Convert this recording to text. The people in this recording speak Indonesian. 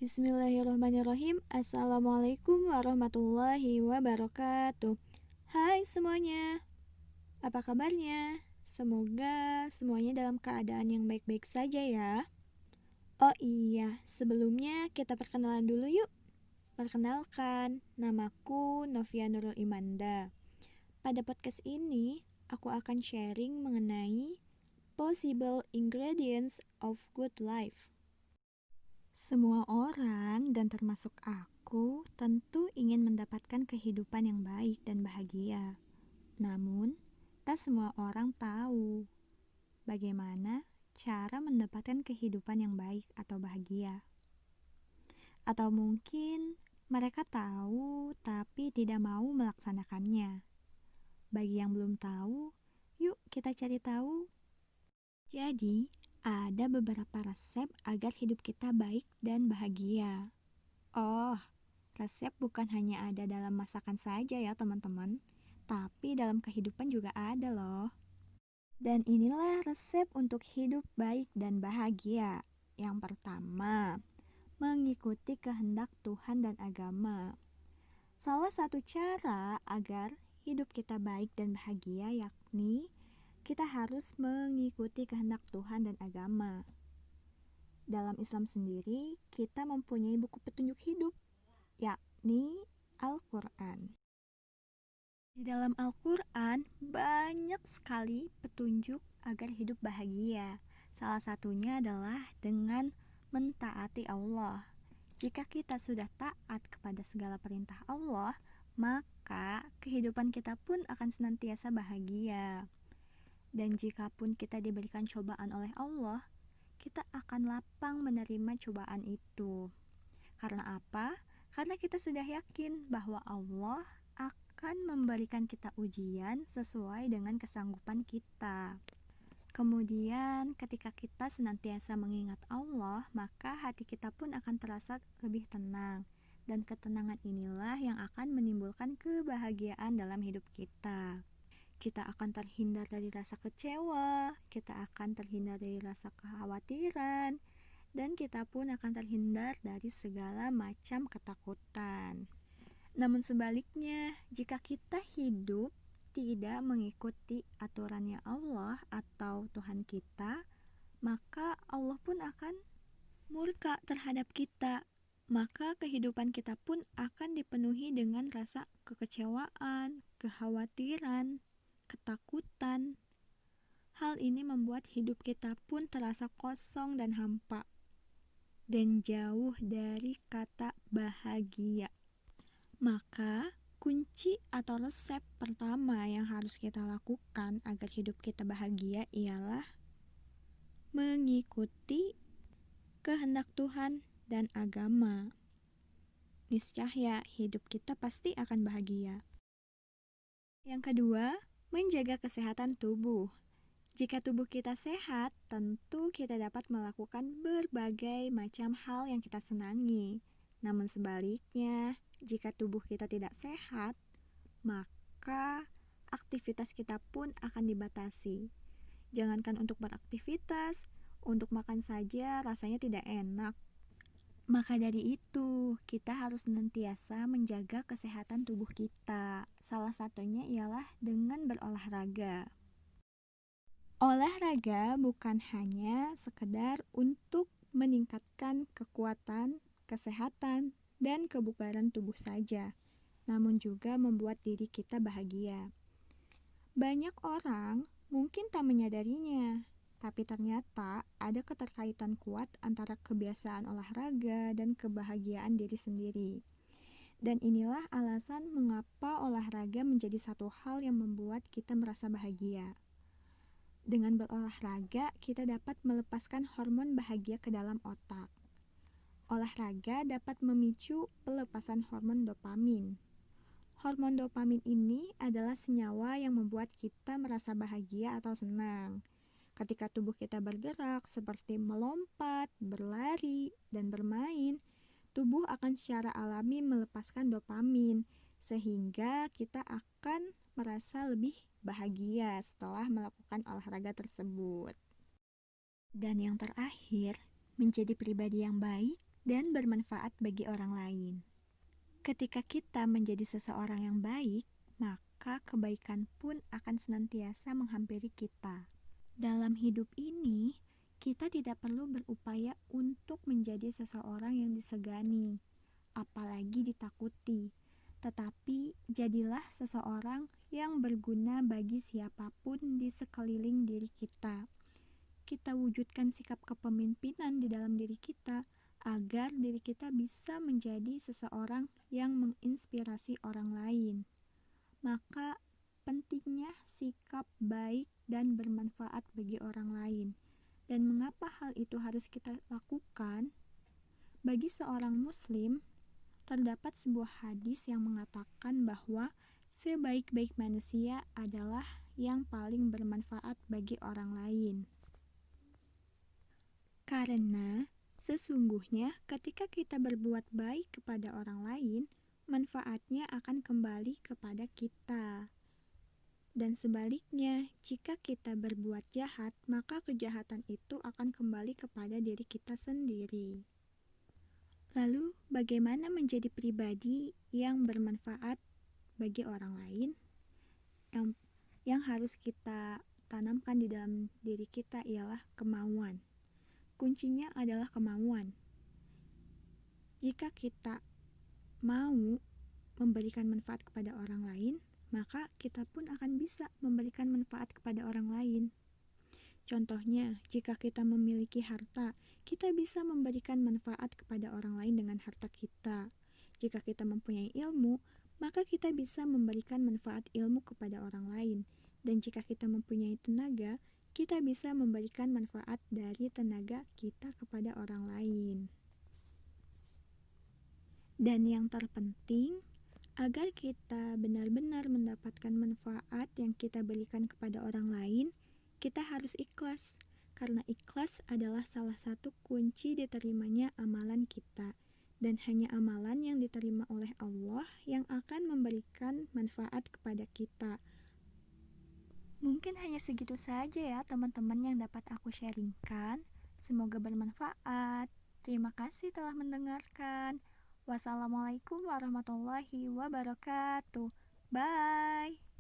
Bismillahirrahmanirrahim. Assalamualaikum warahmatullahi wabarakatuh. Hai semuanya, apa kabarnya? Semoga semuanya dalam keadaan yang baik-baik saja ya. Oh iya, sebelumnya kita perkenalan dulu yuk. Perkenalkan, namaku Novia Nurul Imanda. Pada podcast ini, aku akan sharing mengenai possible ingredients of good life. Semua orang, dan termasuk aku, tentu ingin mendapatkan kehidupan yang baik dan bahagia. Namun, tak semua orang tahu bagaimana cara mendapatkan kehidupan yang baik atau bahagia. Atau mungkin mereka tahu tapi tidak mau melaksanakannya. Bagi yang belum tahu, yuk kita cari tahu. Jadi, ada beberapa resep agar hidup kita baik dan bahagia. Oh, resep bukan hanya ada dalam masakan saja ya teman-teman, tapi dalam kehidupan juga ada loh. Dan inilah resep untuk hidup baik dan bahagia. Yang pertama, mengikuti kehendak Tuhan dan agama. Salah satu cara agar hidup kita baik dan bahagia yakni kita harus mengikuti kehendak Tuhan dan agama. Dalam Islam sendiri, kita mempunyai buku petunjuk hidup, yakni Al-Quran. Di dalam Al-Quran, banyak sekali petunjuk agar hidup bahagia. Salah satunya adalah dengan mentaati Allah. Jika kita sudah taat kepada segala perintah Allah, maka kehidupan kita pun akan senantiasa bahagia. Dan jika pun kita diberikan cobaan oleh Allah, kita akan lapang menerima cobaan itu. Karena apa? Karena kita sudah yakin bahwa Allah akan memberikan kita ujian sesuai dengan kesanggupan kita. Kemudian ketika kita senantiasa mengingat Allah, maka hati kita pun akan terasa lebih tenang. Dan ketenangan inilah yang akan menimbulkan kebahagiaan dalam hidup kita. Kita akan terhindar dari rasa kecewa, kita akan terhindar dari rasa kekhawatiran, dan kita pun akan terhindar dari segala macam ketakutan. Namun sebaliknya, jika kita hidup tidak mengikuti aturannya Allah atau Tuhan kita, maka Allah pun akan murka terhadap kita. Maka kehidupan kita pun akan dipenuhi dengan rasa kekecewaan, kekhawatiran, ketakutan. Hal ini membuat hidup kita pun terasa kosong dan hampa, dan jauh dari kata bahagia. Maka, kunci atau resep pertama yang harus kita lakukan agar hidup kita bahagia ialah mengikuti kehendak Tuhan dan agama. Niscaya hidup kita pasti akan bahagia. Yang kedua, menjaga kesehatan tubuh. Jika tubuh kita sehat, tentu kita dapat melakukan berbagai macam hal yang kita senangi. Namun sebaliknya, jika tubuh kita tidak sehat, maka aktivitas kita pun akan dibatasi. Jangankan untuk beraktivitas, untuk makan saja rasanya tidak enak. Maka dari itu, kita harus senantiasa menjaga kesehatan tubuh kita. Salah satunya ialah dengan berolahraga. Olahraga bukan hanya sekedar untuk meningkatkan kekuatan, kesehatan, dan kebugaran tubuh saja, namun juga membuat diri kita bahagia. Banyak orang mungkin tak menyadarinya, tapi ternyata ada keterkaitan kuat antara kebiasaan olahraga dan kebahagiaan diri sendiri. Dan inilah alasan mengapa olahraga menjadi satu hal yang membuat kita merasa bahagia. Dengan berolahraga, kita dapat melepaskan hormon bahagia ke dalam otak. Olahraga dapat memicu pelepasan hormon dopamin. Hormon dopamin ini adalah senyawa yang membuat kita merasa bahagia atau senang. Ketika tubuh kita bergerak seperti melompat, berlari, dan bermain, tubuh akan secara alami melepaskan dopamin, sehingga kita akan merasa lebih bahagia setelah melakukan olahraga tersebut. Dan yang terakhir, menjadi pribadi yang baik dan bermanfaat bagi orang lain. Ketika kita menjadi seseorang yang baik, maka kebaikan pun akan senantiasa menghampiri kita. Dalam hidup ini, kita tidak perlu berupaya untuk menjadi seseorang yang disegani, apalagi ditakuti. Tetapi jadilah seseorang yang berguna bagi siapapun di sekeliling diri kita. Kita wujudkan sikap kepemimpinan di dalam diri kita agar diri kita bisa menjadi seseorang yang menginspirasi orang lain. Maka pentingnya sikap baik dan bermanfaat bagi orang lain. Dan mengapa hal itu harus kita lakukan? Bagi seorang muslim, terdapat sebuah hadis yang mengatakan bahwa sebaik-baik manusia adalah yang paling bermanfaat bagi orang lain. Karena sesungguhnya ketika kita berbuat baik kepada orang lain, manfaatnya akan kembali kepada kita. Dan sebaliknya, jika kita berbuat jahat, maka kejahatan itu akan kembali kepada diri kita sendiri. Lalu, bagaimana menjadi pribadi yang bermanfaat bagi orang lain? Yang harus kita tanamkan di dalam diri kita ialah kemauan. Kuncinya adalah kemauan. Jika kita mau memberikan manfaat kepada orang lain, maka kita pun akan bisa memberikan manfaat kepada orang lain. Contohnya, jika kita memiliki harta, kita bisa memberikan manfaat kepada orang lain dengan harta kita. Jika kita mempunyai ilmu, maka kita bisa memberikan manfaat ilmu kepada orang lain. Dan jika kita mempunyai tenaga, kita bisa memberikan manfaat dari tenaga kita kepada orang lain. Dan yang terpenting, agar kita benar-benar mendapatkan manfaat yang kita berikan kepada orang lain, kita harus ikhlas, karena ikhlas adalah salah satu kunci diterimanya amalan kita, dan hanya amalan yang diterima oleh Allah yang akan memberikan manfaat kepada kita. Mungkin hanya segitu saja ya teman-teman yang dapat aku sharingkan. Semoga bermanfaat. Terima kasih telah mendengarkan. Wassalamualaikum warahmatullahi wabarakatuh. Bye.